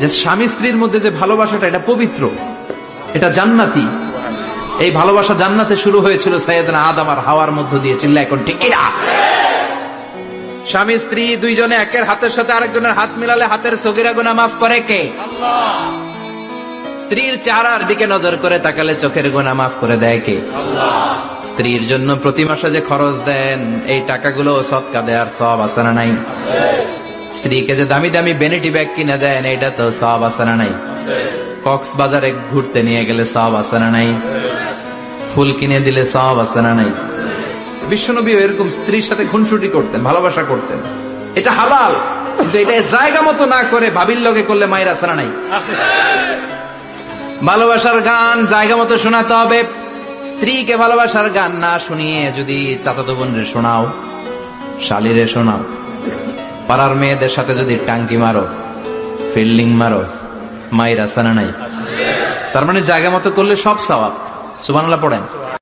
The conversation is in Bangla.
যে স্বামী স্ত্রীর মধ্যে যে ভালোবাসাটা, এটা পবিত্র, এটা জান্নাতি। এই ভালোবাসা জান্নাতে শুরু হয়েছিল সাইয়েদনা আদম আর হাওয়ার মধ্য দিয়ে। চিল্লা এখন ঠিক এরা স্বামী স্ত্রী দুইজনে একের হাতের সাথে আরেকজনের হাত মিলালে হাতের সগীরা গুনাহ মাফ করে কে? আল্লাহ। স্ত্রীর চেহারার দিকে নজর করে তাকালে চোখের গুনাহ মাফ করে দেয় কে? আল্লাহ। স্ত্রীর জন্য প্রতি মাসে যে খরচ দেন, এই টাকাগুলো সদকা দেওয়ার সওয়াব আছে না নাই? স্ত্রীকে যে দামি দামি ভ্যানিটি ব্যাগ কিনে দেন, এটা তো সওয়াব আছে না নাই? কক্সবাজারে ঘুরতে নিয়ে গেলে সওয়াব আছে না নাই? ফুল কিনে দিলে সওয়াব আছে না নাই? বিশ্বনবী এরকম স্ত্রীর সাথে খুনসুটি করতেন, ভালোবাসা করতেন। এটা হালাল, কিন্তু এটা জায়গা মতো না করে ভাবির লগে করলে মায়ের আছে না নাই? ভালোবাসার গান জায়গা মতো শোনাতে হবে। স্ত্রীকে ভালোবাসার গান না শুনিয়ে যদি চাচাতো বোনরে শোনাও, শালিরে শোনাও, পাড়ার মেয়েদের সাথে যদি টাঙ্কি মারো, ফিল্ডিং মারো, মায়ের আছে না নাই? তার মানে জায়গা মতো করলে সব সওয়াব। সুবহানাল্লাহ পড়েন।